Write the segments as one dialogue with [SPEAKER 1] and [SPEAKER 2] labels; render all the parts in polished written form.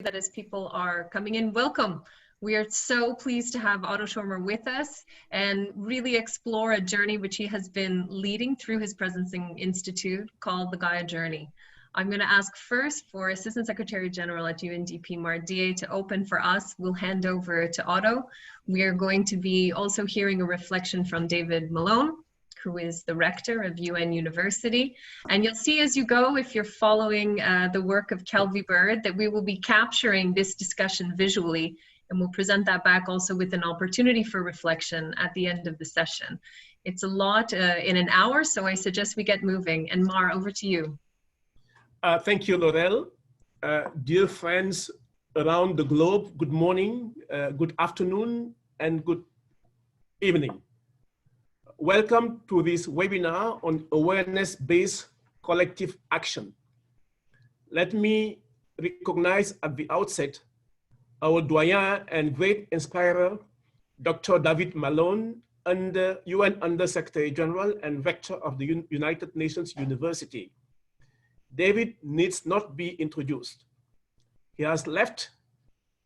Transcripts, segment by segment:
[SPEAKER 1] that as people are coming in, welcome. We are so pleased to have Otto Scharmer with us and really explore a journey which he has been leading through his Presencing Institute called the Gaia Journey. I'm going to ask first for Assistant Secretary General at UNDP, Mardia, to open for us. We'll hand over to Otto. We are going to be also hearing a reflection from David Malone, who is the rector of UN University. And you'll see as you go, if you're following the work of Kelvy Bird, that we will be capturing this discussion visually, and we'll present that back also with an opportunity for reflection at the end of the session. It's a lot in an hour, so I suggest we get moving. And Mar, over to you.
[SPEAKER 2] Thank you, Laurel. Dear friends around the globe, good morning, good afternoon, and good evening. Welcome to this webinar on awareness-based collective action. Let me recognize at the outset our doyen and great inspirer, Dr. David Malone, UN Under-Secretary General and Rector of the United Nations University. David needs not be introduced. He has left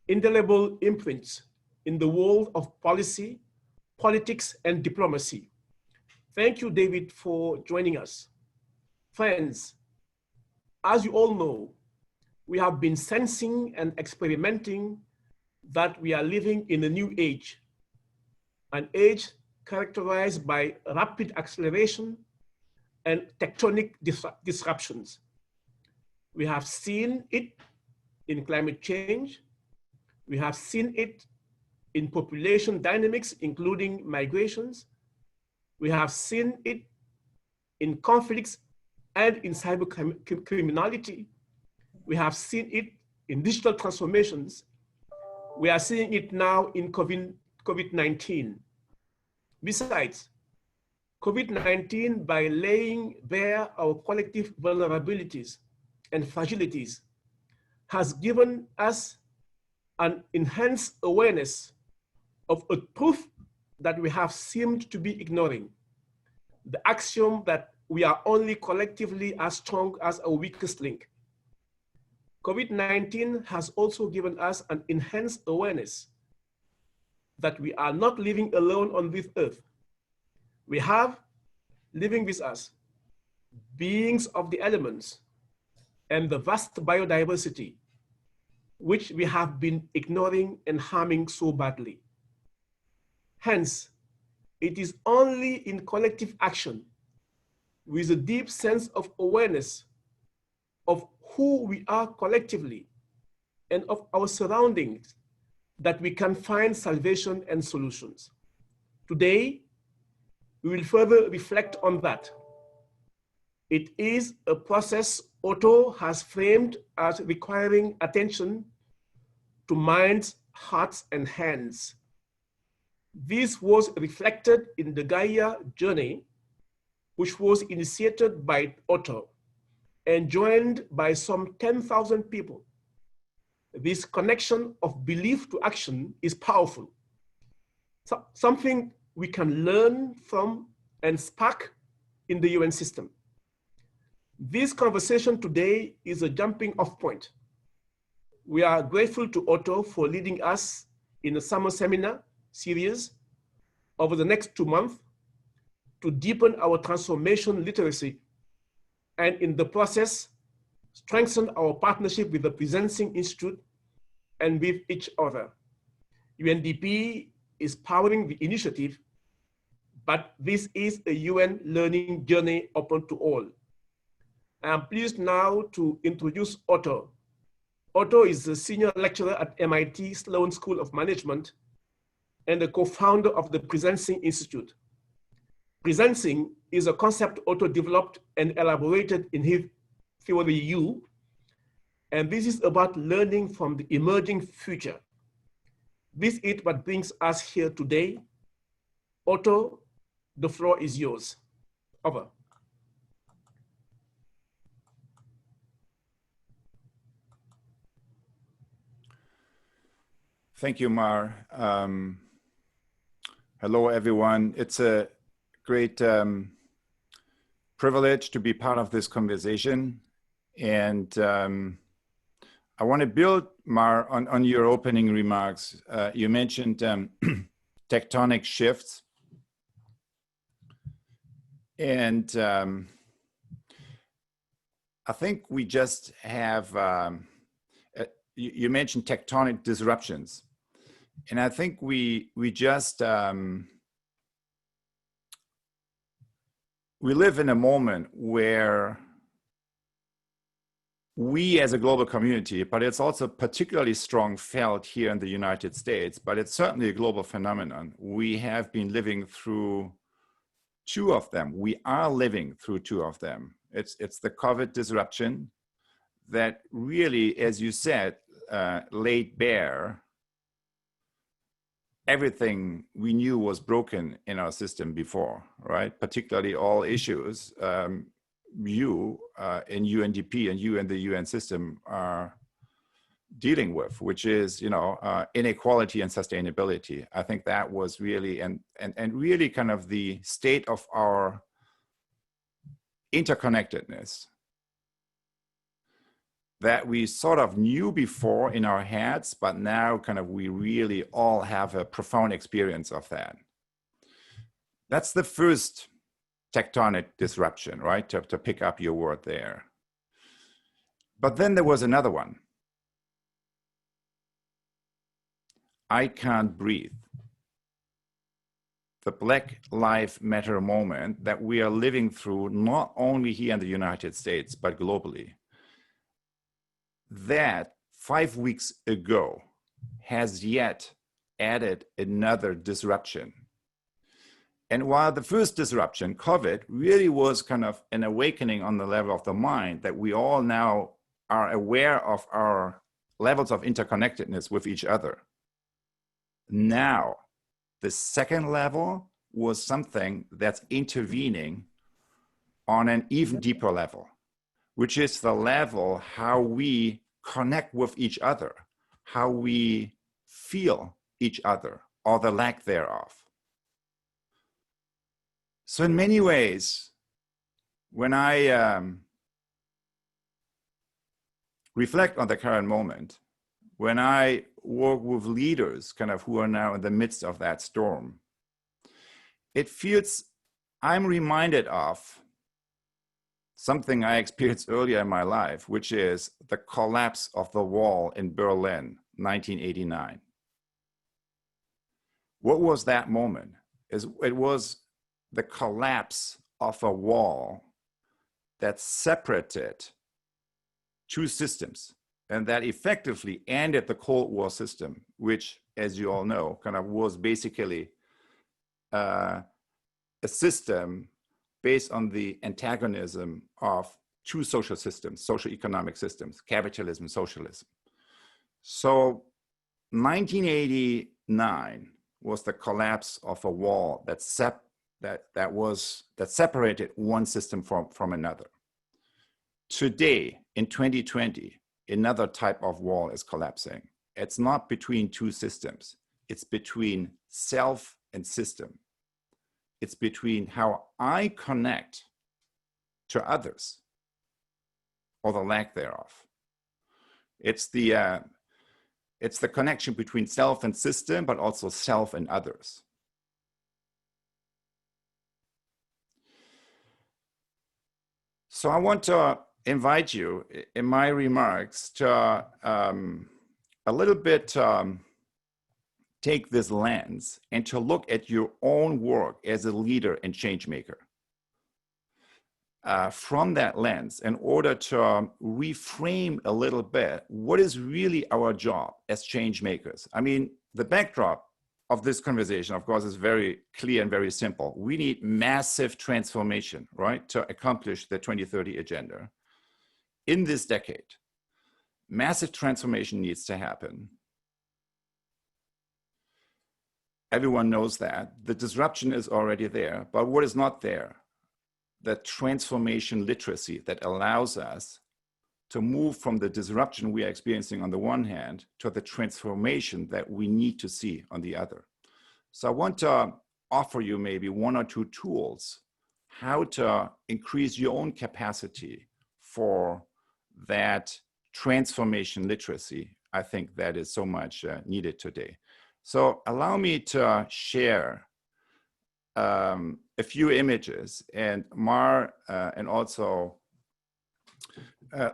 [SPEAKER 2] indelible imprints in the world of policy, politics, and diplomacy. Thank you, David, for joining us. Friends, as you all know, we have been sensing and experimenting that we are living in a new age, an age characterized by rapid acceleration and tectonic disruptions. We have seen it in climate change. We have seen it in population dynamics, including migrations. We have seen it in conflicts and in cyber criminality. We have seen it in digital transformations. We are seeing it now in COVID-19. Besides, COVID-19, by laying bare our collective vulnerabilities and fragilities, has given us an enhanced awareness of a truth that we have seemed to be ignoring: the axiom that we are only collectively as strong as our weakest link. COVID-19 has also given us an enhanced awareness that we are not living alone on this earth. We have living with us beings of the elements and the vast biodiversity, which we have been ignoring and harming so badly. Hence, it is only in collective action, with a deep sense of awareness of who we are collectively and of our surroundings, that we can find salvation and solutions. Today, we will further reflect on that. It is a process Otto has framed as requiring attention to minds, hearts, and hands. This was reflected in the Gaia Journey, which was initiated by Otto and joined by some 10,000 people. This connection of belief to action is powerful, something we can learn from and spark in the UN system. This conversation today is a jumping off point. We are grateful to Otto for leading us in a summer seminar series over the next 2 months to deepen our transformation literacy, and in the process, strengthen our partnership with the Presencing Institute and with each other. UNDP is powering the initiative, but this is a UN learning journey open to all. I am pleased now to introduce Otto. Otto is a senior lecturer at MIT Sloan School of Management and a co-founder of the Presencing Institute. Presencing is a concept Otto developed and elaborated in his theory U, and this is about learning from the emerging future. This is what brings us here today. Otto, the floor is yours. Over.
[SPEAKER 3] Thank you, Mar. Hello, everyone. It's a great privilege to be part of this conversation. And I I want to build, Mar, on your opening remarks. You mentioned tectonic shifts. And I think we just have, you mentioned tectonic disruptions. And I think we just, we live in a moment where we as a global community, but it's also particularly strong felt here in the United States, but it's certainly a global phenomenon. We have been living through two of them. We are living through two of them. It's the COVID disruption that really, as you said, laid bare everything we knew was broken in our system before, right? Particularly all issues you in UNDP and you in the UN system are dealing with, which is, inequality and sustainability. I think that was really, and really kind of the state of our interconnectedness that we sort of knew before in our heads, but now kind of we really all have a profound experience of that. That's the first tectonic disruption, right? To pick up your word there. But then there was another one. I can't breathe. The Black Lives Matter moment that we are living through, not only here in the United States, but globally. That 5 weeks ago has yet added another disruption. And while the first disruption, COVID, really was kind of an awakening on the level of the mind that we all now are aware of our levels of interconnectedness with each other. Now, the second level was something that's intervening on an even deeper level, which is the level how we connect with each other, how we feel each other, or the lack thereof. So in many ways, when I reflect on the current moment, when I work with leaders kind of who are now in the midst of that storm, it feels I'm reminded of something I experienced earlier in my life, which is the collapse of the wall in Berlin, 1989. What was that moment? It was the collapse of a wall that separated two systems and that effectively ended the Cold War system, which, as you all know, kind of was basically a system based on the antagonism of two social systems, social economic systems, capitalism, socialism. So 1989 was the collapse of a wall that separated one system from another. Today, in 2020, another type of wall is collapsing. It's not between two systems. It's between self and system. It's between how I connect to others or the lack thereof. It's the connection between self and system, but also self and others. So I want to invite you in my remarks to a little bit take this lens and to look at your own work as a leader and change maker. From that lens, in order to reframe a little bit, what is really our job as change makers? I mean, the backdrop of this conversation, of course, is very clear and very simple. We need massive transformation, right, to accomplish the 2030 agenda. In this decade, massive transformation needs to happen. Everyone knows that. The disruption is already there, but what is not there? The transformation literacy that allows us to move from the disruption we are experiencing on the one hand to the transformation that we need to see on the other. So I want to offer you maybe one or two tools how to increase your own capacity for that transformation literacy. I think that is so much needed today. So allow me to share a few images, and Mar and also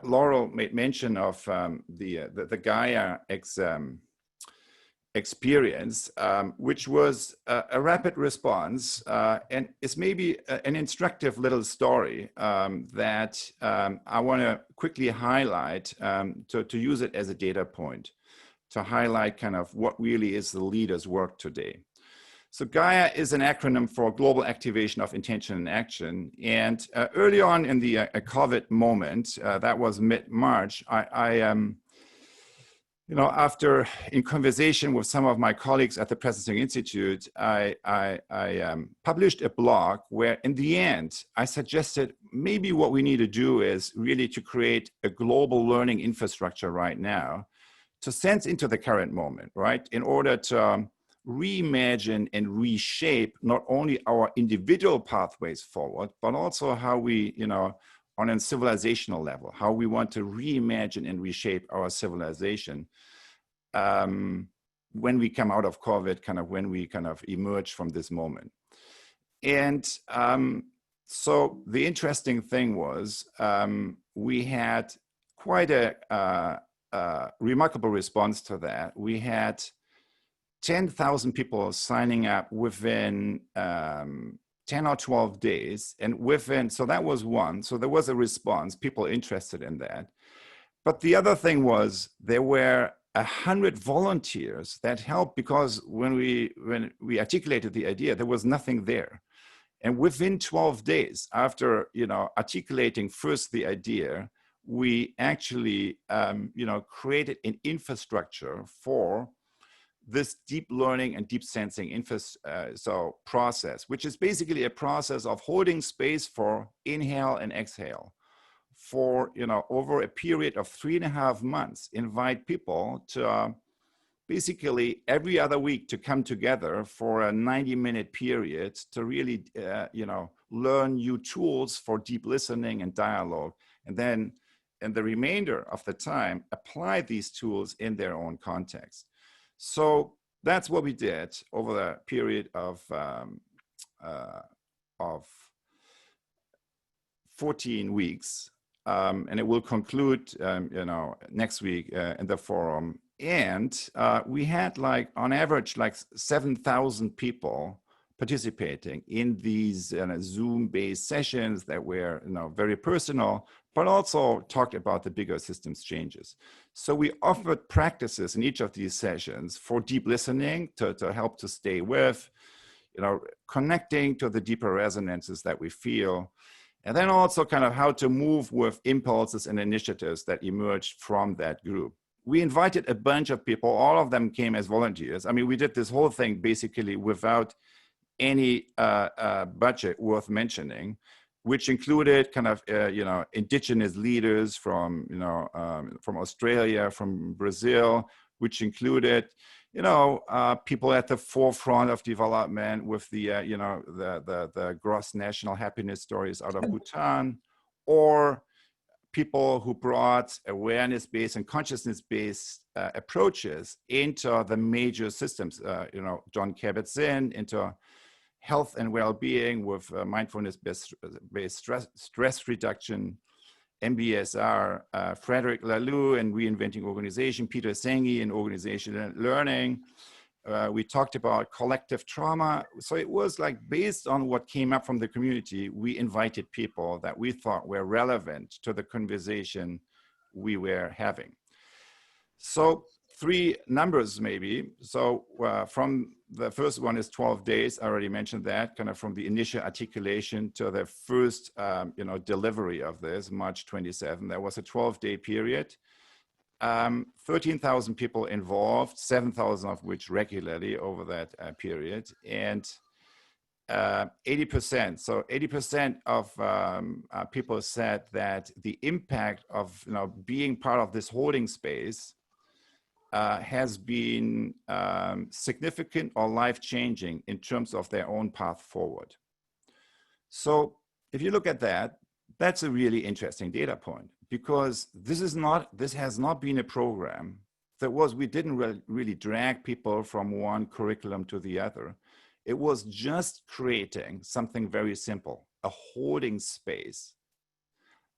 [SPEAKER 3] Laurel made mention of the Gaia experience, which was a rapid response, and it's maybe an instructive little story that I want to quickly highlight to use it as a data point, to highlight kind of what really is the leader's work today. So Gaia is an acronym for Global Activation of Intention and Action. And early on in the COVID moment, that was mid-March, you know, after in conversation with some of my colleagues at the Presencing Institute, I published a blog where in the end, I suggested maybe what we need to do is really to create a global learning infrastructure right now to sense into the current moment, right? In order to reimagine and reshape not only our individual pathways forward, but also how we, you know, on a civilizational level, how we want to reimagine and reshape our civilization when we come out of COVID, kind of when we kind of emerge from this moment. And so the interesting thing was we had quite a remarkable response to that. We had 10,000 people signing up within 10 or 12 days. And within, so that was one. So there was a response, people interested in that. But the other thing was there were 100 volunteers that helped, because when we articulated the idea, there was nothing there. And within 12 days after, you know, articulating first the idea, we actually, you know, created an infrastructure for this deep learning and deep sensing process, which is basically a process of holding space for inhale and exhale for, you know, over a period of 3.5 months, invite people to basically every other week to come together for a 90-minute period to really, you know, learn new tools for deep listening and dialogue. And then in the remainder of the time, apply these tools in their own context. So that's what we did over the period of 14 weeks. And it will conclude, you know, next week in the forum. And we had like, on average, like 7,000 people participating in these Zoom-based sessions that were, you know, very personal, but also talked about the bigger systems changes. So we offered practices in each of these sessions for deep listening to help to stay with, you know, connecting to the deeper resonances that we feel, and then also kind of how to move with impulses and initiatives that emerged from that group. We invited a bunch of people, all of them came as volunteers. I mean, we did this whole thing basically without any budget worth mentioning, which included kind of, you know, indigenous leaders from, you know, from Australia, from Brazil, which included, you know, people at the forefront of development with the, you know, the gross national happiness stories out of Bhutan, or people who brought awareness-based and consciousness-based approaches into the major systems, you know, John Kabat-Zinn into health and well-being with mindfulness-based stress reduction, MBSR, Frederick Laloux in Reinventing Organization, Peter Senge in Organization and Learning. We talked about collective trauma. So it was like based on what came up from the community, we invited people that we thought were relevant to the conversation we were having. So 3 numbers maybe. So from the first one is 12 days. I already mentioned that, kind of from the initial articulation to the first, you know, delivery of this, March 27. There was a 12-day period. 13,000 people involved, 7,000 of which regularly over that period, and 80%. So 80% of people said that the impact of, you know, being part of this holding space has been significant or life-changing in terms of their own path forward. So if you look at that, That's a really interesting data point, because this has not been a program we didn't really drag people from one curriculum to the other. It was just creating something very simple, a holding space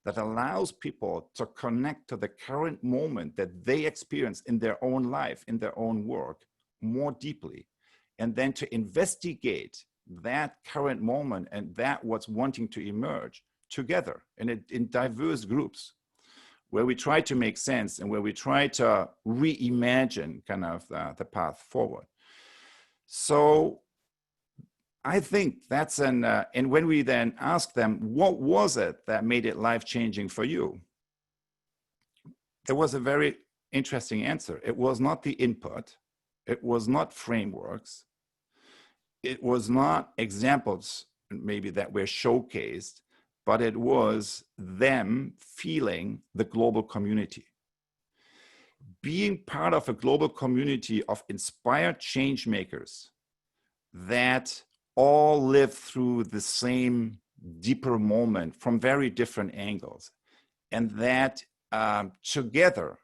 [SPEAKER 3] that allows people to connect to the current moment that they experience in their own life, in their own work, more deeply, and then to investigate that current moment and that what's wanting to emerge together in diverse groups, where we try to make sense and where we try to reimagine kind of the path forward. So I think that's and when we then ask them, what was it that made it life-changing for you? There was a very interesting answer. It was not the input. It was not frameworks. It was not examples maybe that were showcased, but it was them feeling the global community. Being part of a global community of inspired change makers that all live through the same deeper moment from very different angles, and that together,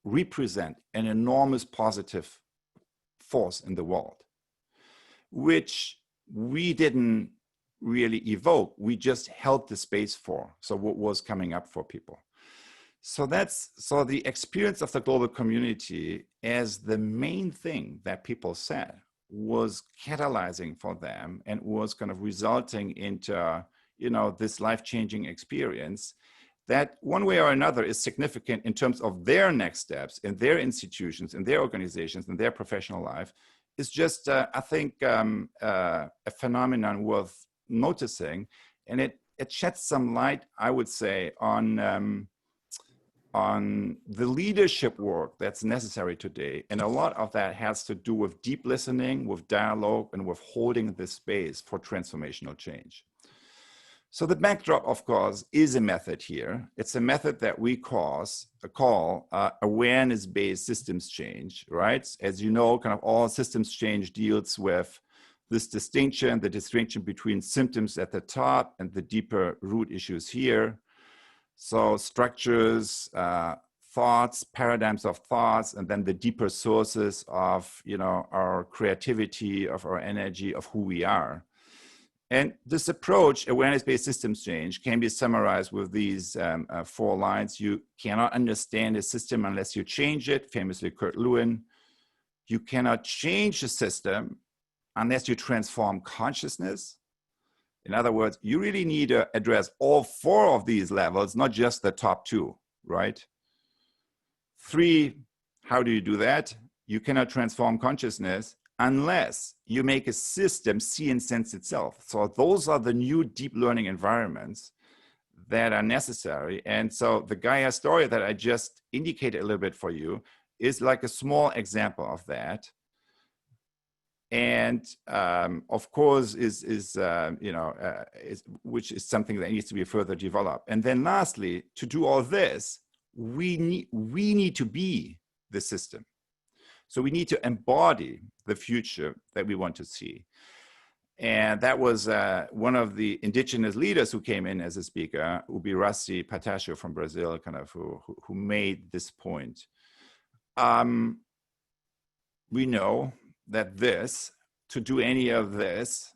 [SPEAKER 3] represent an enormous positive force in the world, which we didn't really evoke, we just held the space for. So what was coming up for people. So the experience of the global community as the main thing that people said was catalyzing for them and was kind of resulting into, this life-changing experience that one way or another is significant in terms of their next steps in their institutions, in their organizations, in their professional life. Is just, I think, a phenomenon worth noticing, and it sheds some light, I would say, on the leadership work that's necessary today. And a lot of that has to do with deep listening, with dialogue, and with holding the space for transformational change. So the backdrop, of course, is a method here. It's a method that we call awareness-based systems change, right? As you know, kind of all systems change deals with this distinction, the distinction between symptoms at the top and the deeper root issues here. So structures, thoughts, paradigms of thoughts, and then the deeper sources of, our creativity, of our energy, of who we are. And this approach, awareness-based systems change, can be summarized with these 4 lines. You cannot understand a system unless you change it, famously Kurt Lewin. You cannot change a system unless you transform consciousness. In other words, you really need to address all 4 of these levels, not just the top 2, right? 3, how do you do that? You cannot transform consciousness unless you make a system see and sense itself. So those are the new deep learning environments that are necessary. And so the Gaia story that I just indicated a little bit for you is like a small example of that. And of course, which is something that needs to be further developed. And then lastly, to do all this, we need to be the system. So we need to embody the future that we want to see. And that was one of the indigenous leaders who came in as a speaker, Ubirasi Patasio from Brazil, kind of who made this point. We know that to do any of this,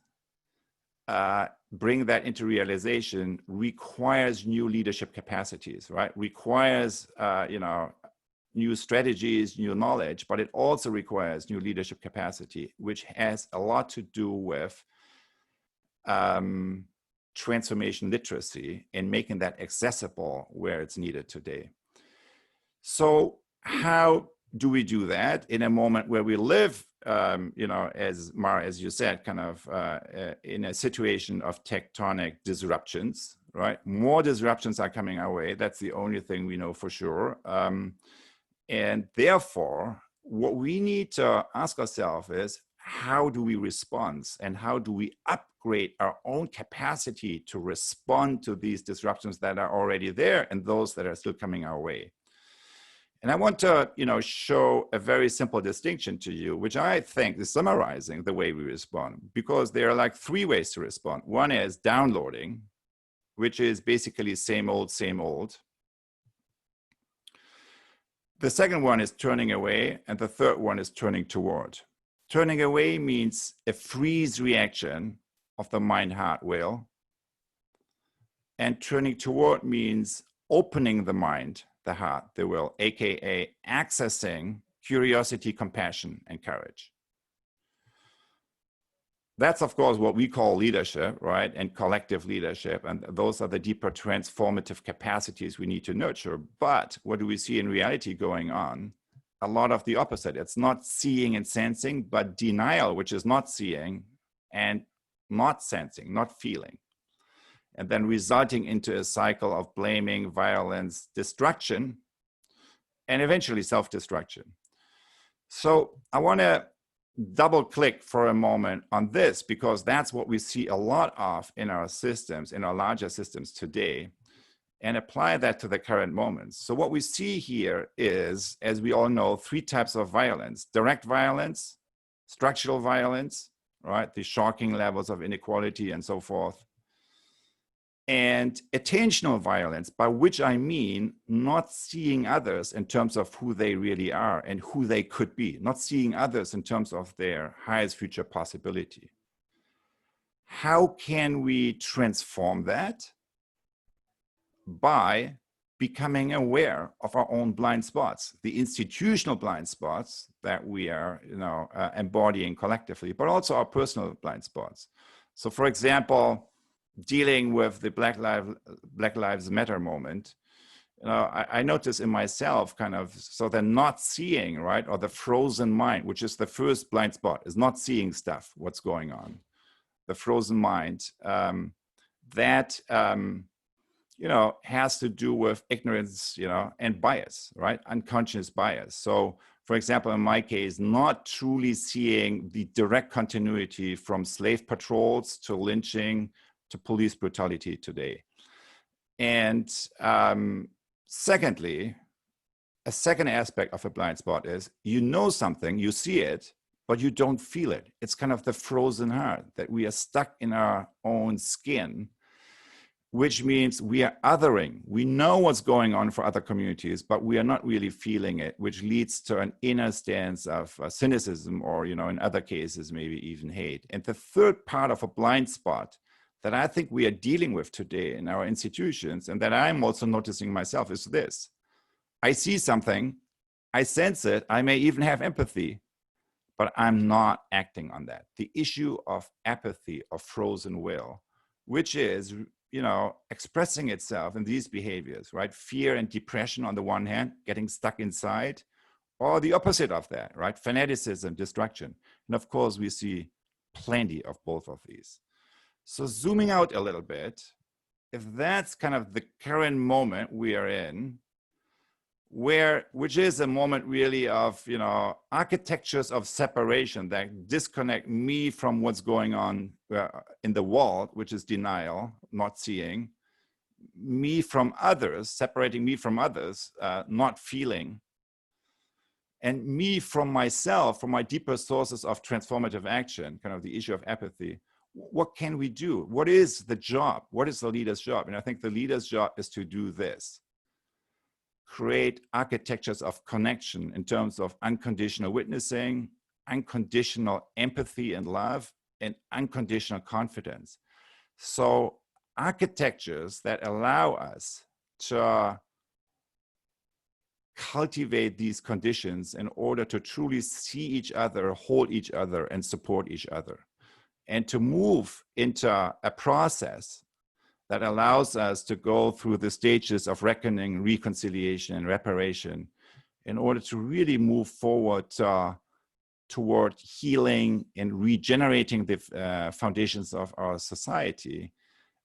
[SPEAKER 3] bring that into realization requires new leadership capacities, right? Requires, new strategies, new knowledge, but it also requires new leadership capacity, which has a lot to do with transformation literacy and making that accessible where it's needed today. So how do we do that in a moment where we live, as Mara, as you said, kind of in a situation of tectonic disruptions, right? More disruptions are coming our way. That's the only thing we know for sure. And therefore, what we need to ask ourselves is, how do we respond? And how do we upgrade our own capacity to respond to these disruptions that are already there and those that are still coming our way? And I want to, show a very simple distinction to you, which I think is summarizing the way we respond, because there are like 3 ways to respond. One is downloading, which is basically same old, same old. The second one is turning away, and the third one is turning toward. Turning away means a freeze reaction of the mind-heart will. And turning toward means opening the mind, the heart, the will, aka accessing curiosity, compassion, and courage. That's, of course, what we call leadership, right? And collective leadership. And those are the deeper transformative capacities we need to nurture. But what do we see in reality going on? A lot of the opposite. It's not seeing and sensing, but denial, which is not seeing and not sensing, not feeling. And then resulting into a cycle of blaming, violence, destruction, and eventually self-destruction. So I want to double click for a moment on this, because that's what we see a lot of in our systems, in our larger systems today, and apply that to the current moments. So what we see here is, as we all know, 3 types of violence: direct violence, structural violence, right? The shocking levels of inequality and so forth. And attentional violence, by which I mean not seeing others in terms of who they really are and who they could be, not seeing others in terms of their highest future possibility. How can we transform that? By becoming aware of our own blind spots, the institutional blind spots that we are, embodying collectively, but also our personal blind spots. So, for example, dealing with the Black Lives Matter moment, I notice in myself so the not seeing, right, or the frozen mind, which is the first blind spot, is not seeing stuff, what's going on. The frozen mind, that, has to do with ignorance, and bias, right, unconscious bias. So, for example, in my case, not truly seeing the direct continuity from slave patrols to lynching, to police brutality today. And secondly, a second aspect of a blind spot is you know something, you see it, but you don't feel it. It's kind of the frozen heart, that we are stuck in our own skin, which means we are othering. We know what's going on for other communities, but we are not really feeling it, which leads to an inner stance of cynicism, or, in other cases, maybe even hate. And the third part of a blind spot that I think we are dealing with today in our institutions, and that I'm also noticing myself, is this. I see something, I sense it, I may even have empathy, but I'm not acting on that. The issue of apathy, of frozen will, which is, expressing itself in these behaviors, right? Fear and depression on the one hand, getting stuck inside, or the opposite of that, right? Fanaticism, destruction. And of course, we see plenty of both of these. So zooming out a little bit, if that's kind of the current moment we are in, which is a moment really of, architectures of separation that disconnect me from what's going on in the world, which is denial, not seeing, me from others, separating me from others, not feeling, and me from myself, from my deeper sources of transformative action, kind of the issue of apathy. What can we do? What is the job? What is the leader's job? And I think the leader's job is to do this. Create architectures of connection in terms of unconditional witnessing, unconditional empathy and love, and unconditional confidence. So architectures that allow us to cultivate these conditions in order to truly see each other, hold each other, and support each other. And to move into a process that allows us to go through the stages of reckoning, reconciliation, and reparation in order to really move forward toward healing and regenerating the foundations of our society,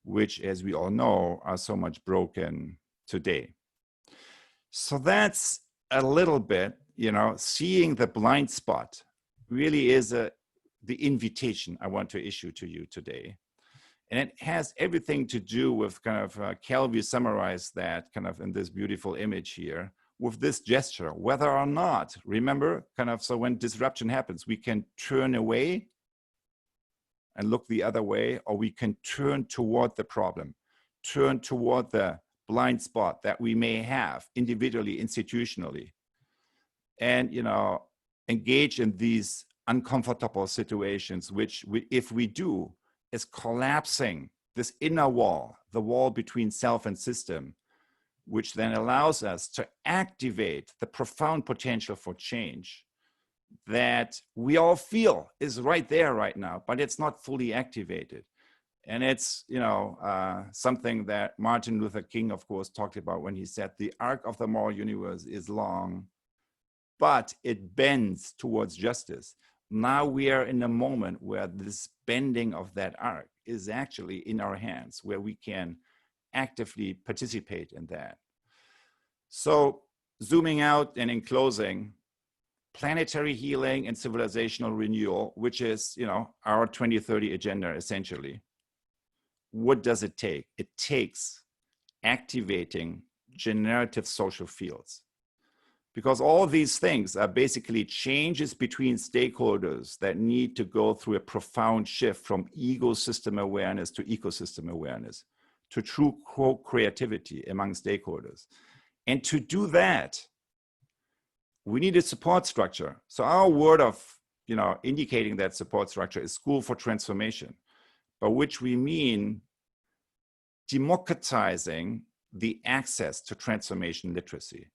[SPEAKER 3] which, as we all know, are so much broken today. So that's a little bit, seeing the blind spot really is the invitation I want to issue to you today. And it has everything to do with kind of, Kelvin summarized that kind of in this beautiful image here, with this gesture, whether or not, remember, kind of, so when disruption happens, we can turn away and look the other way, or we can turn toward the problem. turn toward the blind spot that we may have individually, institutionally, and engage in these uncomfortable situations, which if we do, is collapsing this inner wall, the wall between self and system, which then allows us to activate the profound potential for change that we all feel is right there right now, but it's not fully activated. And it's, something that Martin Luther King, of course, talked about when he said the arc of the moral universe is long, but it bends towards justice. Now we are in a moment where this bending of that arc is actually in our hands, where we can actively participate in that. So zooming out and in closing, planetary healing and civilizational renewal, which is, our 2030 agenda, essentially. What does it take? It takes activating generative social fields. Because all these things are basically changes between stakeholders that need to go through a profound shift from ecosystem awareness to ecosystem awareness, to true co-creativity among stakeholders. And to do that, we need a support structure. So our word of, indicating that support structure is School for Transformation, by which we mean democratizing the access to transformation literacy.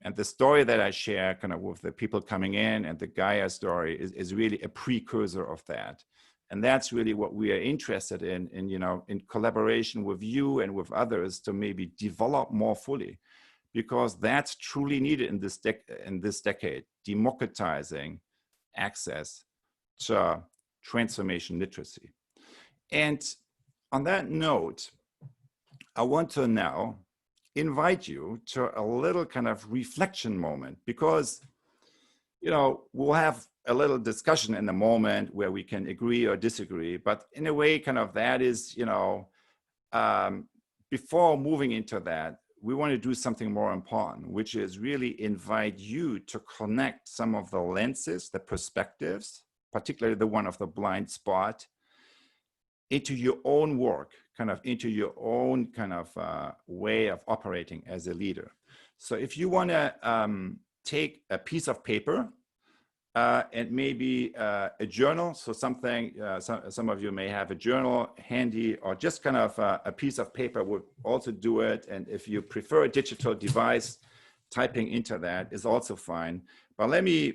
[SPEAKER 3] And the story that I share kind of with the people coming in and the Gaia story is really a precursor of that. And that's really what we are interested in collaboration with you and with others to maybe develop more fully, because that's truly needed in this decade, democratizing access to transformation literacy. And on that note, I want to now invite you to a little kind of reflection moment, because, we'll have a little discussion in the moment where we can agree or disagree, but in a way kind of that is, before moving into that, we want to do something more important, which is really invite you to connect some of the lenses, the perspectives, particularly the one of the blind spot, into your own work, kind of into your own kind of way of operating as a leader. So if you want to take a piece of paper and maybe a journal, so something, some of you may have a journal handy, or just kind of a piece of paper would also do it. And if you prefer a digital device, typing into that is also fine. But let me,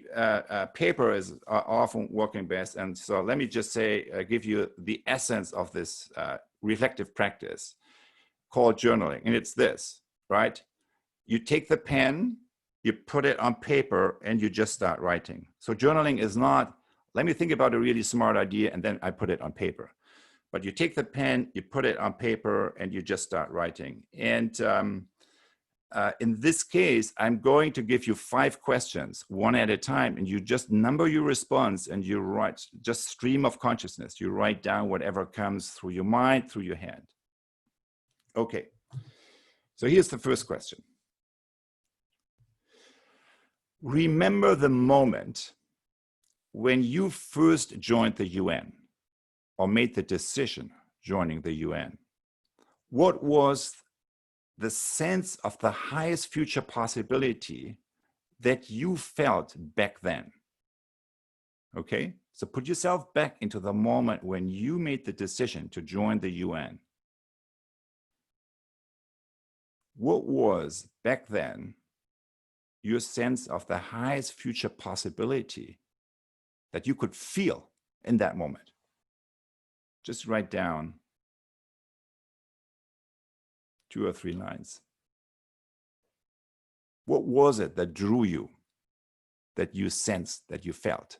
[SPEAKER 3] paper is often working best. And so let me just say, give you the essence of this reflective practice called journaling. And it's this, right? You take the pen, you put it on paper, and you just start writing. So journaling is not, let me think about a really smart idea and then I put it on paper. But you take the pen, you put it on paper, and you just start writing. And in this case, I'm going to give you 5 questions, one at a time, and you just number your response and you write, just stream of consciousness. You write down whatever comes through your mind, through your hand. Okay, so here's the first question. Remember the moment when you first joined the UN or made the decision joining the UN. What was the sense of the highest future possibility that you felt back then? Okay, so put yourself back into the moment when you made the decision to join the UN. What was back then your sense of the highest future possibility that you could feel in that moment? Just write down 2 or 3 lines. What was it that drew you, that you sensed, that you felt?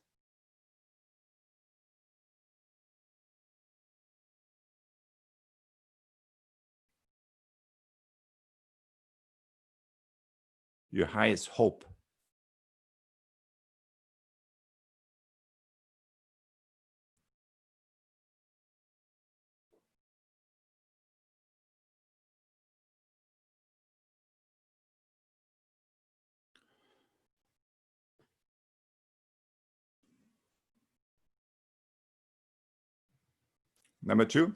[SPEAKER 3] Your highest hope. Number 2,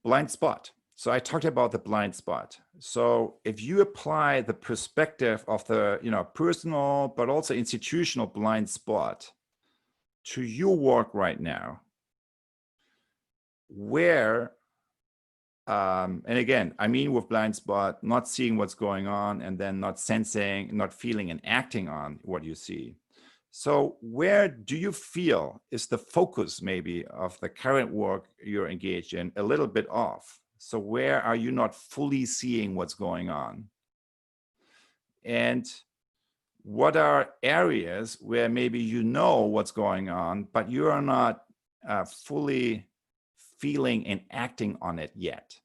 [SPEAKER 3] blind spot. So I talked about the blind spot. So if you apply the perspective of the personal, but also institutional blind spot to your work right now, where, and again, I mean with blind spot, not seeing what's going on and then not sensing, not feeling and acting on what you see. So where do you feel is the focus maybe of the current work you're engaged in a little bit off? So where are you not fully seeing what's going on? And what are areas where maybe you know what's going on, but you are not fully feeling and acting on it yet?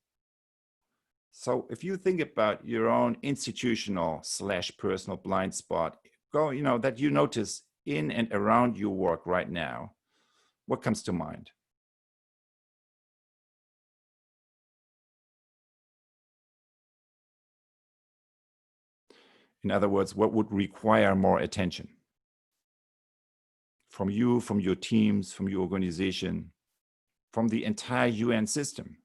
[SPEAKER 3] So if you think about your own institutional / personal blind spot, that you notice in and around your work right now, what comes to mind? In other words, what would require more attention from you, from your teams, from your organization, from the entire UN system?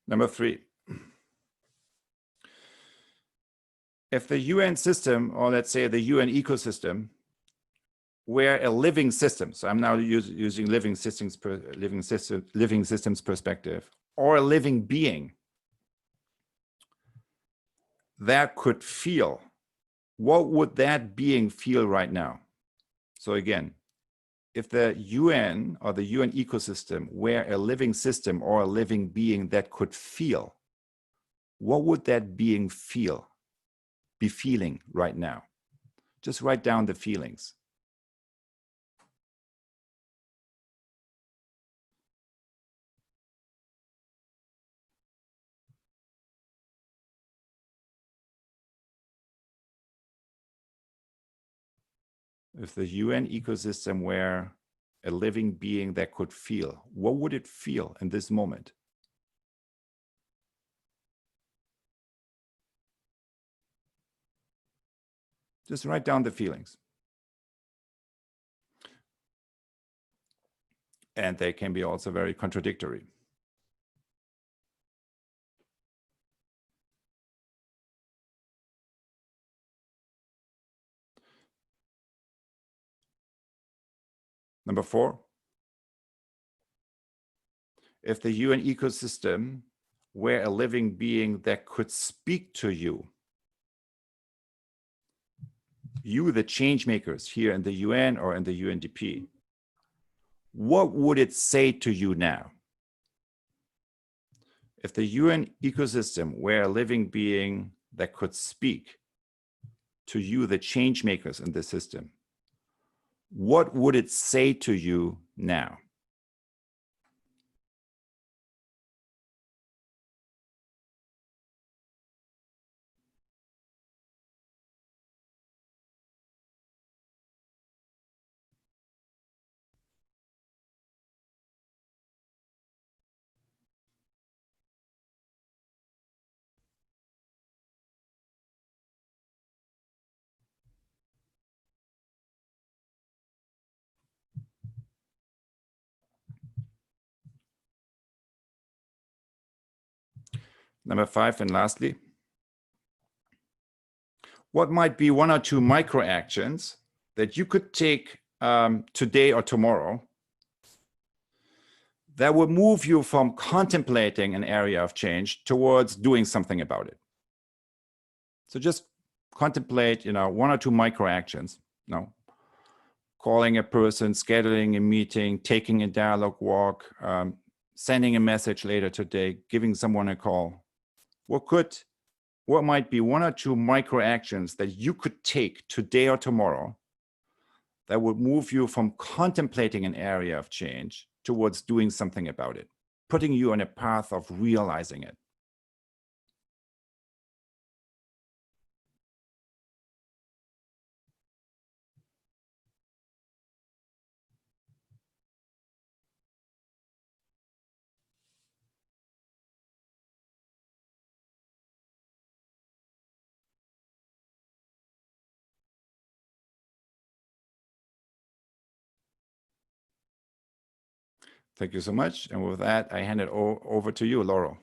[SPEAKER 3] Number 3, if the UN system, or let's say the UN ecosystem, were a living system, so I'm now using living systems perspective, or a living being that could feel, what would that being feel right now? So again, if the UN or the UN ecosystem were a living system or a living being that could feel, what would that being be feeling right now? Just write down the feelings. If the UN ecosystem were a living being that could feel, what would it feel in this moment? Just write down the feelings. And they can be also very contradictory. Number 4, if the UN ecosystem were a living being that could speak to you, the change makers here in the UN or in the UNDP, what would it say to you now? If the UN ecosystem were a living being that could speak to you, the change makers in the system, what would it say to you now? Number 5, and lastly, what might be 1 or 2 micro actions that you could take today or tomorrow that would move you from contemplating an area of change towards doing something about it? So just contemplate, 1 or 2 micro actions, calling a person, scheduling a meeting, taking a dialogue walk, sending a message later today, giving someone a call. What might be 1 or 2 micro actions that you could take today or tomorrow that would move you from contemplating an area of change towards doing something about it? putting you on a path of realizing it. Thank you so much. And with that, I hand it over to you, Laurel.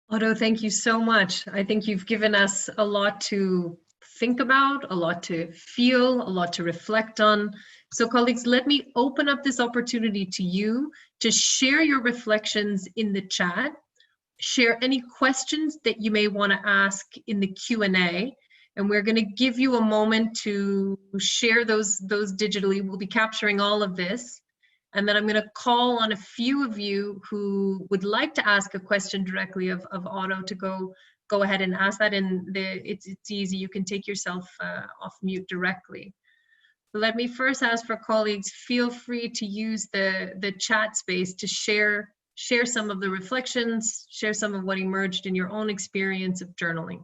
[SPEAKER 1] Otto, thank you so much. I think you've given us a lot to think about, a lot to feel, a lot to reflect on. So colleagues, let me open up this opportunity to you to share your reflections in the chat, share any questions that you may want to ask in the Q&A. And we're going to give you a moment to share those digitally. We'll be capturing all of this. And then I'm going to call on a few of you who would like to ask a question directly of Otto to go ahead and ask that. And it's easy. You can take yourself off mute directly. But let me first ask for colleagues, feel free to use the chat space to share some of the reflections, share some of what emerged in your own experience of journaling.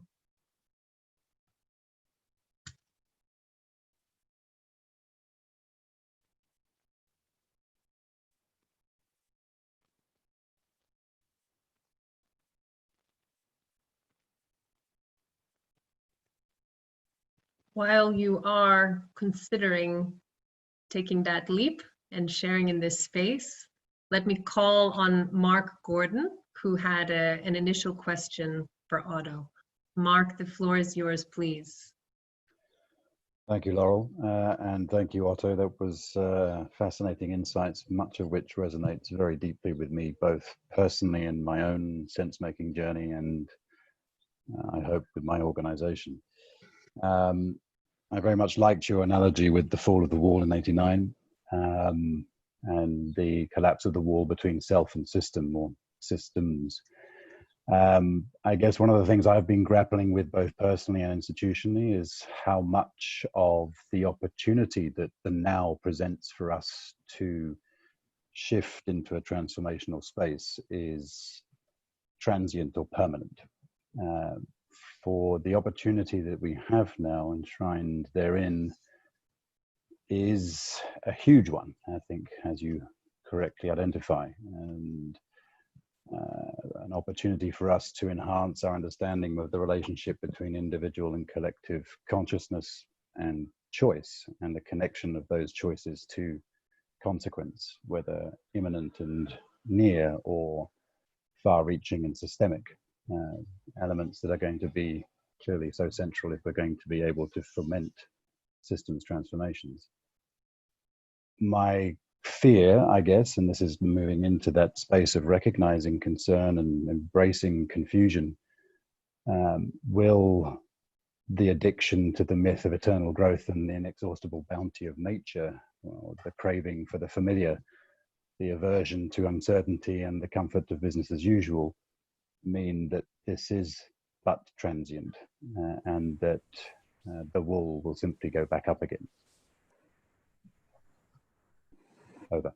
[SPEAKER 1] While you are considering taking that leap and sharing in this space, let me call on Mark Gordon, who had an initial question for Otto. Mark, the floor is yours, please.
[SPEAKER 4] Thank you, Laurel, and thank you, Otto. That was fascinating insights, much of which resonates very deeply with me, both personally in my own sense-making journey and I hope with my organization. I very much liked your analogy with the fall of the wall in '89 and the collapse of the wall between self and system or systems. I guess one of the things I've been grappling with both personally and institutionally is how much of the opportunity that the now presents for us to shift into a transformational space is transient or permanent. For the opportunity that we have now enshrined therein is a huge one, I think, as you correctly identify, and an opportunity for us to enhance our understanding of the relationship between individual and collective consciousness and choice, and the connection of those choices to consequence, whether imminent and near or far-reaching and systemic. Elements that are going to be clearly so central if we're going to be able to foment systems transformations. My fear, I guess, and this is moving into that space of recognizing concern and embracing confusion, will the addiction to the myth of eternal growth and the inexhaustible bounty of nature, or the craving for the familiar, the aversion to uncertainty and the comfort of business as usual, mean that this is but transient and that the wall will simply go back up again. Over.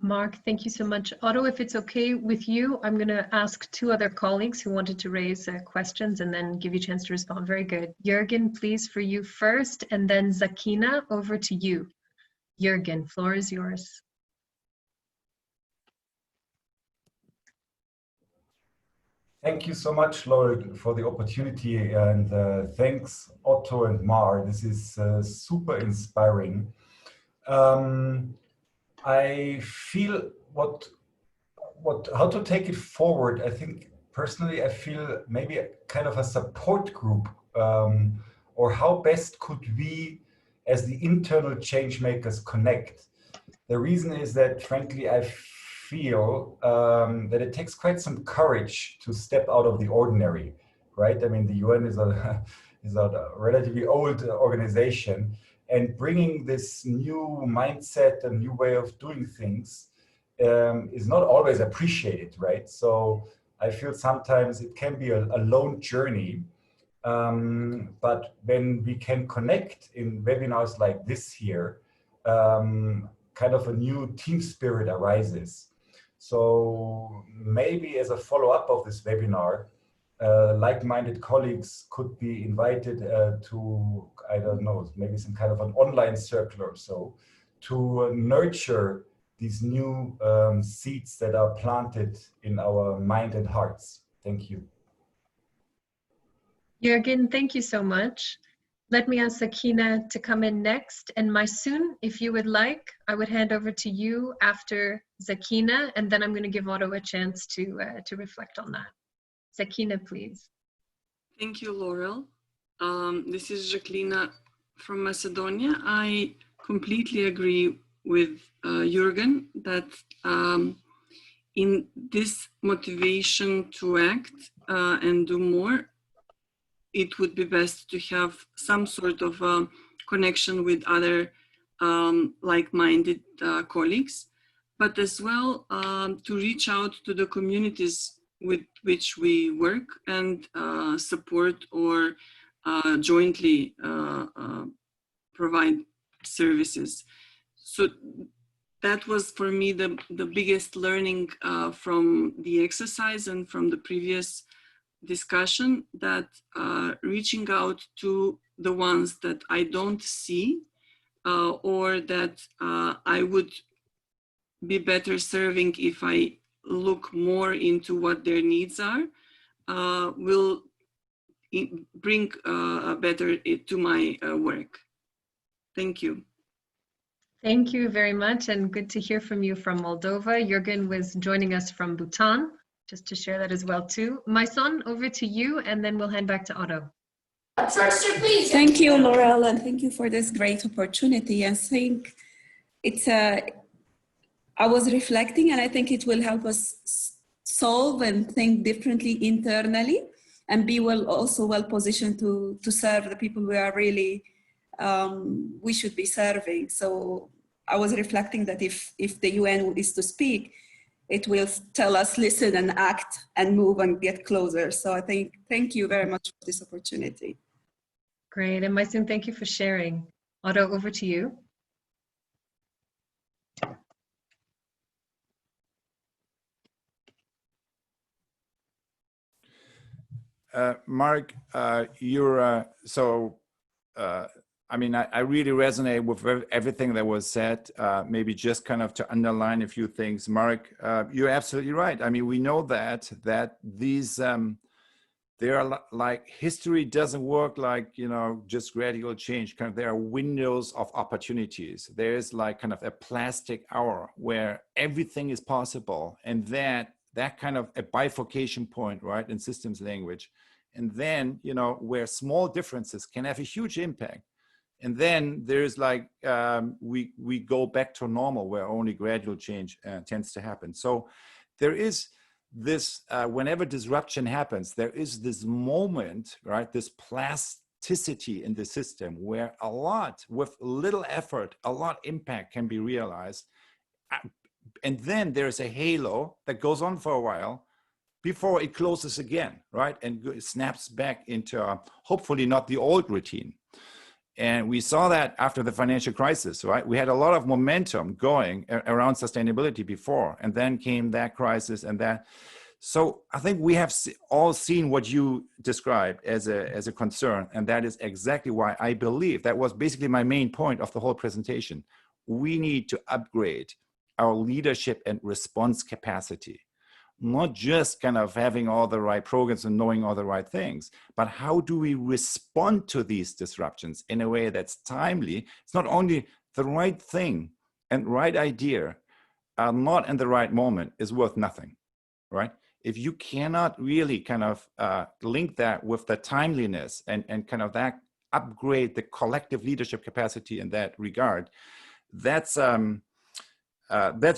[SPEAKER 1] Mark, thank you so much. Otto, if it's okay with you, I'm going to ask two other colleagues who wanted to raise questions and then give you a chance to respond. Very good. Jürgen, please, for you first, and then Zakina, over to you. Jürgen, floor is yours.
[SPEAKER 5] Thank you so much, Laura, for the opportunity, and thanks, Otto and Mar. This is super inspiring. I feel how to take it forward. I think personally, I feel maybe a kind of a support group, or how best could we, as the internal change makers, connect. The reason is that, frankly, I feel that it takes quite some courage to step out of the ordinary, right? I mean, the UN is a relatively old organization, and bringing this new mindset and new way of doing things is not always appreciated, right? So I feel sometimes it can be a lone journey, But when we can connect in webinars like this here, kind of a new team spirit arises. So maybe as a follow-up of this webinar, like-minded colleagues could be invited to, I don't know, maybe some kind of an online circle or so, to nurture these new seeds that are planted in our mind and hearts. Thank you.
[SPEAKER 1] Jürgen, thank you so much. Let me ask Sakina to come in next. And Maysoon, if you would like, I would hand over to you after Sakina, and then I'm going to give Otto a chance to reflect on that. Sakina, please.
[SPEAKER 6] Thank you, Laurel. This is Jacqueline from Macedonia. I completely agree with Jürgen that in this motivation to act and do more, it would be best to have some sort of connection with other like-minded colleagues, but as well to reach out to the communities with which we work and support or jointly provide services. So that was for me the biggest learning from the exercise and from the previous discussion, that reaching out to the ones that I don't see or that I would be better serving if I look more into what their needs are, will bring better to my work. Thank you.
[SPEAKER 1] Thank you very much, and good to hear from you from Moldova. Jürgen was joining us from Bhutan, just to share that as well too. Maysoon, over to you, and then we'll hand back to Otto.
[SPEAKER 7] Thank you, Laurel, and thank you for this great opportunity. I think it's I was reflecting, and I think it will help us solve and think differently internally, and be also well positioned to serve the people we are really we should be serving. So I was reflecting that if the UN is to speak, it will tell us listen and act and move and get closer. So I think thank you very much for this opportunity.
[SPEAKER 1] Great, and Maysoon, thank you for sharing. Otto, over to you.
[SPEAKER 3] Mark, you're I mean, I really resonate with everything that was said. Maybe just kind of to underline a few things. Mark, you're absolutely right. I mean, we know that these, there are like, history doesn't work like, you know, just gradual change. Kind of, there are windows of opportunities. There's like kind of a plastic hour where everything is possible. And that kind of a bifurcation point, right, in systems language. And then, you know, where small differences can have a huge impact. And then there's like, we go back to normal where only gradual change tends to happen. So there is this, whenever disruption happens, there is this moment, right, this plasticity in the system where a lot, with little effort, a lot impact can be realized. And then there's a halo that goes on for a while before it closes again, right? And snaps back into hopefully not the old routine. And we saw that after the financial crisis, right? We had a lot of momentum going around sustainability before, and then came that crisis and that. So I think we have all seen what you described as a concern, and that is exactly why I believe that was basically my main point of the whole presentation. We need to upgrade our leadership and response capacity. Not just kind of having all the right programs and knowing all the right things, but how do we respond to these disruptions in a way that's timely? It's not only the right thing and right idea are not in the right moment is worth nothing, right? If you cannot really kind of link that with the timeliness and kind of that upgrade the collective leadership capacity in that regard, that's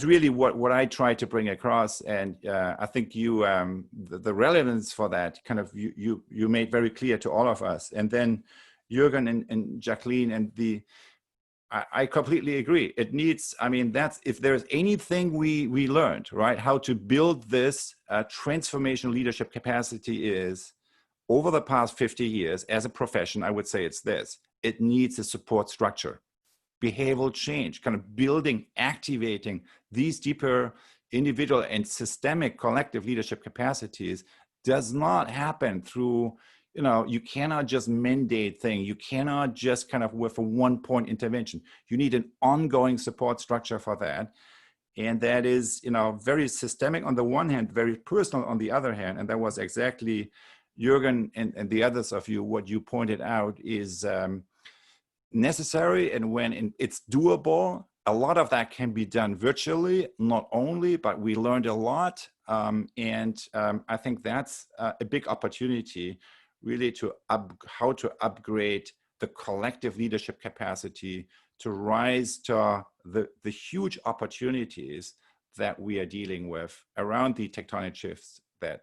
[SPEAKER 3] really what I try to bring across, and I think you the relevance for that kind of you made very clear to all of us. And then Jürgen and Jacqueline and I completely agree. It needs, I mean, that's, if there's anything we learned, right, how to build this transformational leadership capacity is over the past 50 years, as a profession, I would say it's this: it needs a support structure, behavioral change, kind of building, activating these deeper individual and systemic collective leadership capacities does not happen through, you cannot just mandate things. You cannot just kind of with a one-point intervention. You need an ongoing support structure for that. And that is, very systemic on the one hand, very personal on the other hand. And that was exactly, Jürgen and the others of you, what you pointed out is necessary. And when it's doable, a lot of that can be done virtually, not only, but we learned a lot. I think that's a big opportunity really how to upgrade the collective leadership capacity to rise to the huge opportunities that we are dealing with around the tectonic shifts that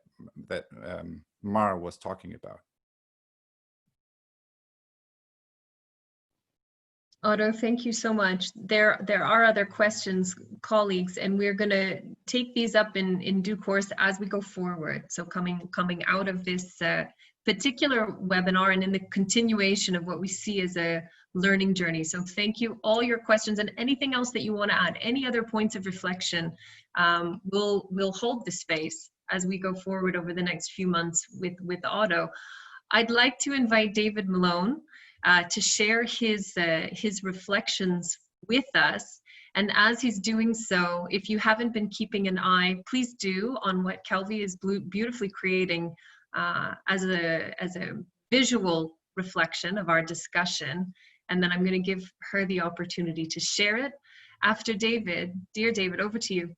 [SPEAKER 3] Mara was talking about.
[SPEAKER 1] Otto, thank you so much. There are other questions, colleagues, and we're going to take these up in due course as we go forward. So coming out of this particular webinar and in the continuation of what we see as a learning journey. So thank you, all your questions, and anything else that you want to add, any other points of reflection, we'll hold the space as we go forward over the next few months with Otto. I'd like to invite David Malone to share his reflections with us. And as he's doing so, if you haven't been keeping an eye, please do on what Kelvie is beautifully creating as a visual reflection of our discussion. And then I'm going to give her the opportunity to share it after David. Dear David, over to you.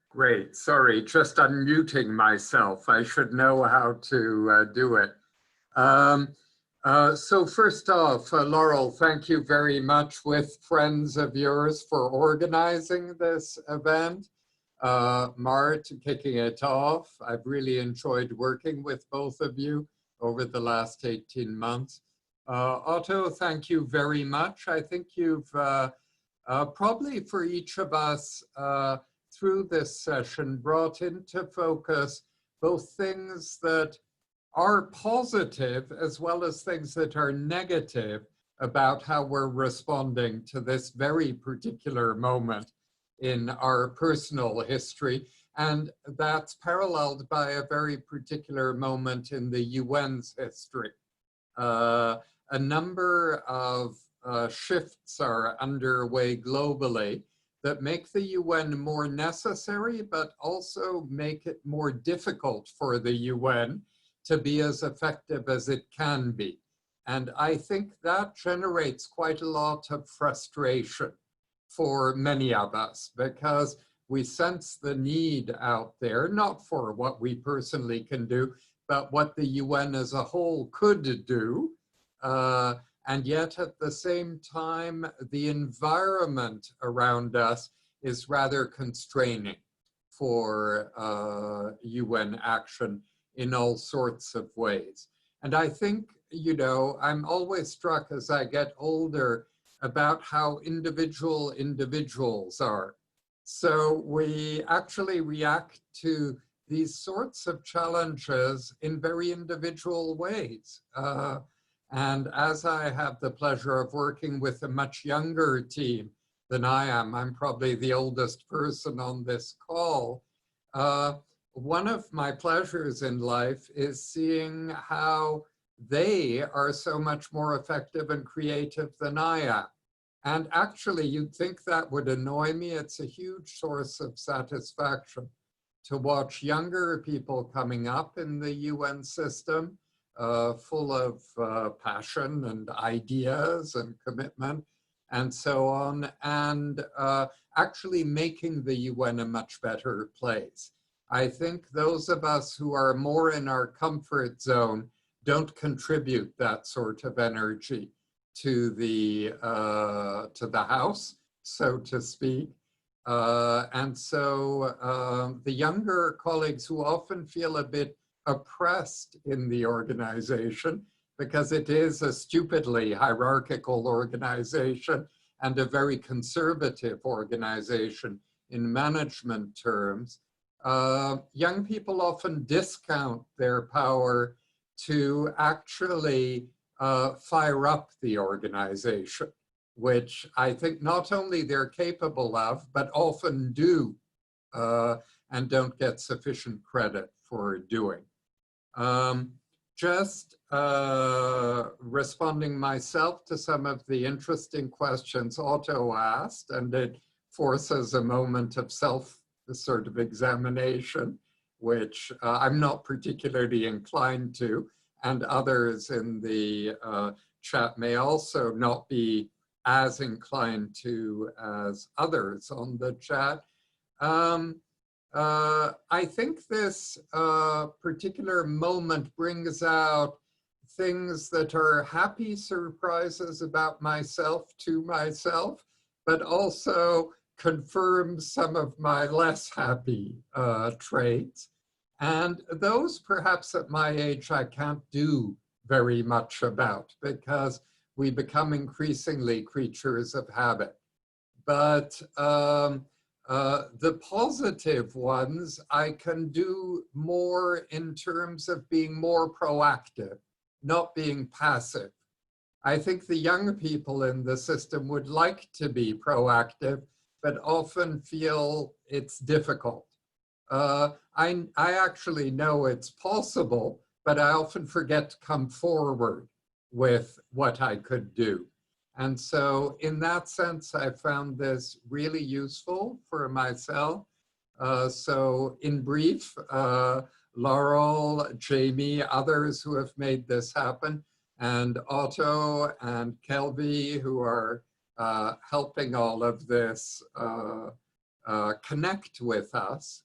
[SPEAKER 8] Great, sorry, just unmuting myself. I should know how to do it. So first off, Laurel, thank you very much with friends of yours for organizing this event. Mart, kicking it off. I've really enjoyed working with both of you over the last 18 months. Otto, thank you very much. I think you've probably for each of us through this session brought into focus both things that are positive as well as things that are negative about how we're responding to this very particular moment in our personal history. And that's paralleled by a very particular moment in the UN's history. A number of shifts are underway globally that make the UN more necessary, but also make it more difficult for the UN to be as effective as it can be. And I think that generates quite a lot of frustration for many of us, because we sense the need out there, not for what we personally can do, but what the UN as a whole could do. And yet at the same time, the environment around us is rather constraining for UN action in all sorts of ways. And I think, I'm always struck as I get older about how individuals are. So we actually react to these sorts of challenges in very individual ways. And as I have the pleasure of working with a much younger team than I am, I'm probably the oldest person on this call, one of my pleasures in life is seeing how they are so much more effective and creative than I am. And actually, you'd think that would annoy me. It's a huge source of satisfaction to watch younger people coming up in the UN system, full of passion and ideas and commitment and so on, and actually making the UN a much better place. I think those of us who are more in our comfort zone don't contribute that sort of energy to the house, so to speak. And so the younger colleagues who often feel a bit oppressed in the organization, because it is a stupidly hierarchical organization and a very conservative organization in management terms, young people often discount their power to actually fire up the organization, which I think not only they're capable of, but often do and don't get sufficient credit for doing. Just responding myself to some of the interesting questions Otto asked, and it forces a moment of sort of examination, which I'm not particularly inclined to, and others in the chat may also not be as inclined to as others on the chat. I think this particular moment brings out things that are happy surprises about myself to myself, but also confirms some of my less happy traits. And those perhaps at my age I can't do very much about because we become increasingly creatures of habit. But the positive ones, I can do more in terms of being more proactive, not being passive. I think the young people in the system would like to be proactive, but often feel it's difficult. I actually know it's possible, but I often forget to come forward with what I could do. And so in that sense, I found this really useful for myself. So in brief, Laurel, Jamie, others who have made this happen, and Otto and Kelby who are helping all of this connect with us.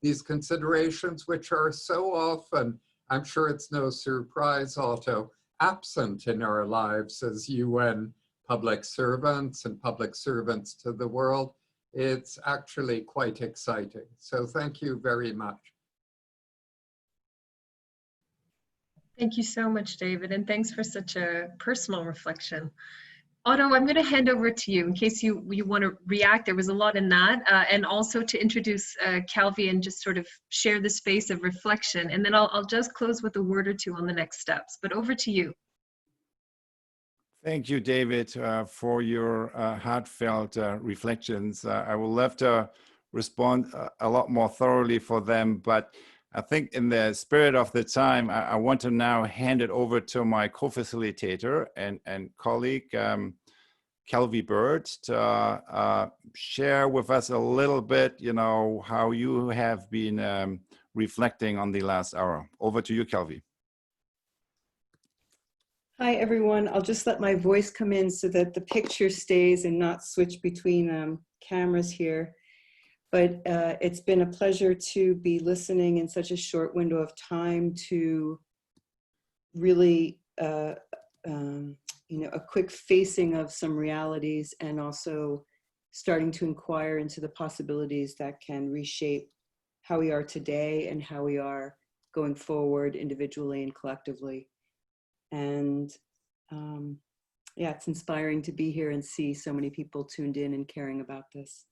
[SPEAKER 8] These considerations which are so often, I'm sure it's no surprise, Otto, absent in our lives as UN public servants and public servants to the world. It's actually quite exciting. So thank you very much.
[SPEAKER 1] Thank you so much, David, and thanks for such a personal reflection. Otto, I'm going to hand over to you in case you want to react. There was a lot in that, and also to introduce Calvi and just sort of share the space of reflection. And then I'll just close with a word or two on the next steps. But over to you.
[SPEAKER 3] Thank you, David, for your heartfelt reflections. I will love to respond a lot more thoroughly for them, but I think in the spirit of the time, I want to now hand it over to my co-facilitator and colleague, Kelvy Bird, to share with us a little bit, how you have been reflecting on the last hour. Over to you, Kelvy.
[SPEAKER 9] Hi, everyone. I'll just let my voice come in so that the picture stays and not switch between cameras here. But it's been a pleasure to be listening in such a short window of time to really, a quick facing of some realities and also starting to inquire into the possibilities that can reshape how we are today and how we are going forward individually and collectively. And yeah, it's inspiring to be here and see so many people tuned in and caring about this.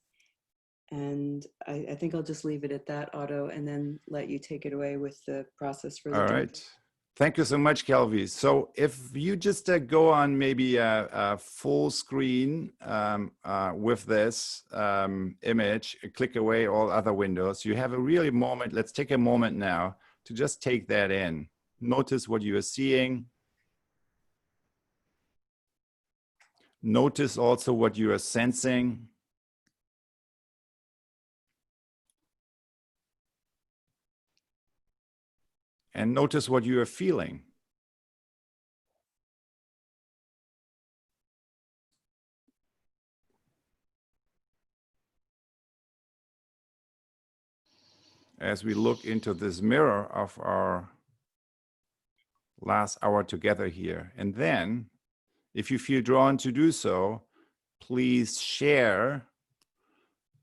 [SPEAKER 9] And I think I'll just leave it at that, Otto, and then let you take it away with the process for the
[SPEAKER 3] All
[SPEAKER 9] day.
[SPEAKER 3] right. Thank you so much, Kelvy. So if you just go on maybe a full screen with this image, click away all other windows, you have a really moment. Let's take a moment now to just take that in. Notice what you are seeing. Notice also what you are sensing. And notice what you are feeling. As we look into this mirror of our last hour together here. And then, if you feel drawn to do so, please share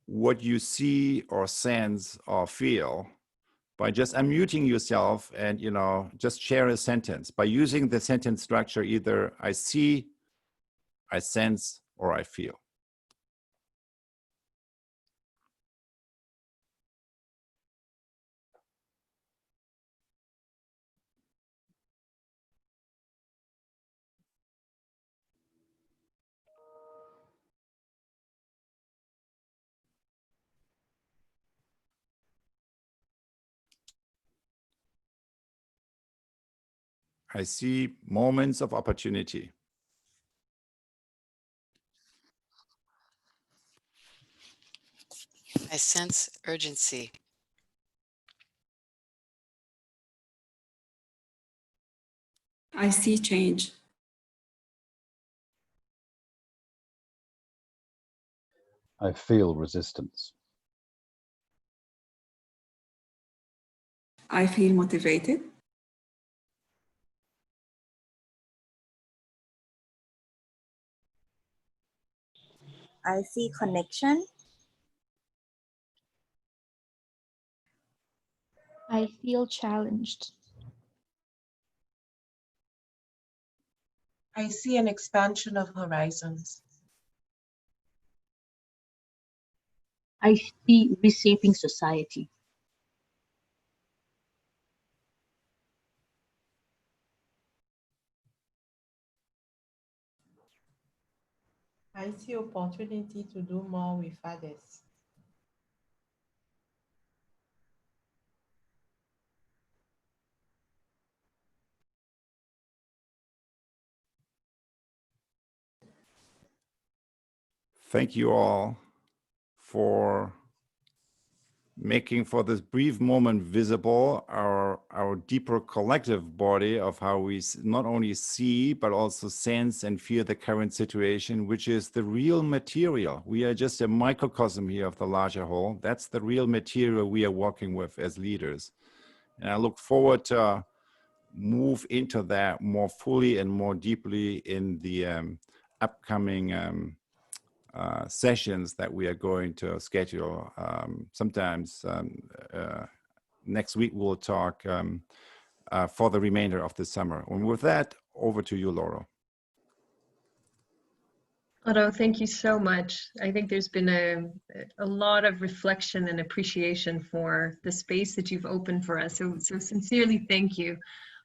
[SPEAKER 3] what you see or sense or feel by just unmuting yourself and, just share a sentence by using the sentence structure, either I see, I sense, or I feel. I see moments of opportunity.
[SPEAKER 10] I sense urgency.
[SPEAKER 7] I see change.
[SPEAKER 4] I feel resistance.
[SPEAKER 7] I feel motivated.
[SPEAKER 11] I see connection.
[SPEAKER 12] I feel challenged.
[SPEAKER 13] I see an expansion of horizons.
[SPEAKER 12] I see reshaping society.
[SPEAKER 14] I see opportunity to do more with others.
[SPEAKER 3] Thank you all for making for this brief moment visible our deeper collective body of how we not only see, but also sense and feel the current situation, which is the real material. We are just a microcosm here of the larger whole. That's the real material we are working with as leaders. And I look forward to move into that more fully and more deeply in the upcoming sessions that we are going to schedule. Sometimes next week we'll talk for the remainder of the summer. And with that, over to you, Laurel.
[SPEAKER 1] Otto, thank you so much. I think there's been a lot of reflection and appreciation for the space that you've opened for us. So sincerely, thank you.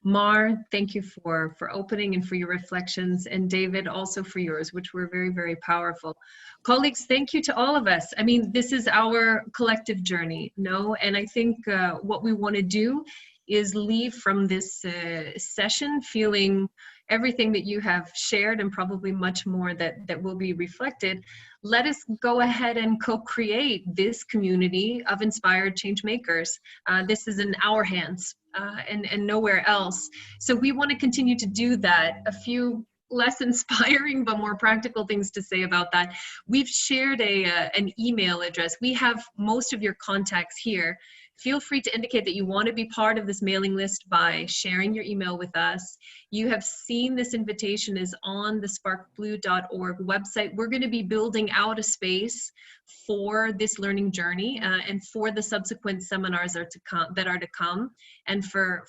[SPEAKER 1] Mar, thank you for opening and for your reflections, and David, also for yours, which were very, very powerful. Colleagues, thank you to all of us. I mean, this is our collective journey, no? And I think what we want to do is leave from this session feeling everything that you have shared, and probably much more that will be reflected. Let us go ahead and co-create this community of inspired change makers. This is in our hands and nowhere else. So we want to continue to do that. A few less inspiring but more practical things to say about that. We've shared an email address. We have most of your contacts here. Feel free to indicate that you want to be part of this mailing list by sharing your email with us. You have seen this invitation is on the sparkblue.org website. We're going to be building out a space for this learning journey and for the subsequent seminars that are to come, and for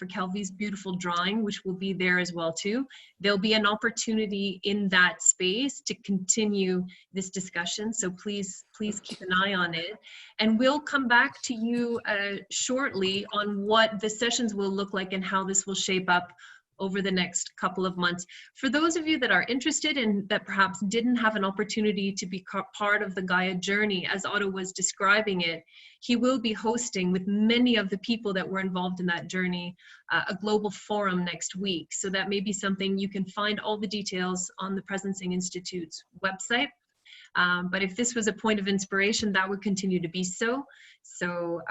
[SPEAKER 1] Kelvy's beautiful drawing, which will be there as well too. There'll be an opportunity in that space to continue this discussion, so please keep an eye on it. And we'll come back to you shortly on what the sessions will look like and how this will shape up over the next couple of months. For those of you that are interested and that perhaps didn't have an opportunity to be part of the Gaia journey, as Otto was describing it, he will be hosting with many of the people that were involved in that journey a global forum next week. So that may be something. You can find all the details on the Presencing Institute's website. But if this was a point of inspiration, that would continue to be so. So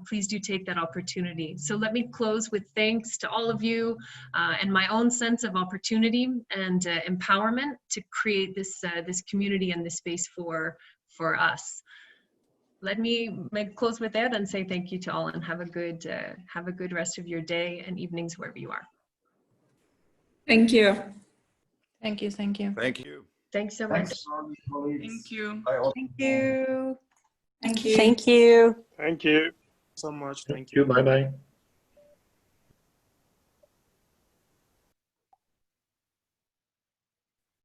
[SPEAKER 1] please do take that opportunity. So let me close with thanks to all of you and my own sense of opportunity and empowerment to create this community and this space for us. Let me close with that and say thank you to all, and have a good rest of your day and evenings wherever you are.
[SPEAKER 7] Thank you.
[SPEAKER 12] Thank you. Thank you.
[SPEAKER 3] Thank you.
[SPEAKER 1] Thanks so much.
[SPEAKER 6] Thank you.
[SPEAKER 9] Thank you.
[SPEAKER 7] Thank you.
[SPEAKER 11] Thank you.
[SPEAKER 15] Thank you so much. Thank
[SPEAKER 5] you.
[SPEAKER 15] you.
[SPEAKER 5] Bye-bye.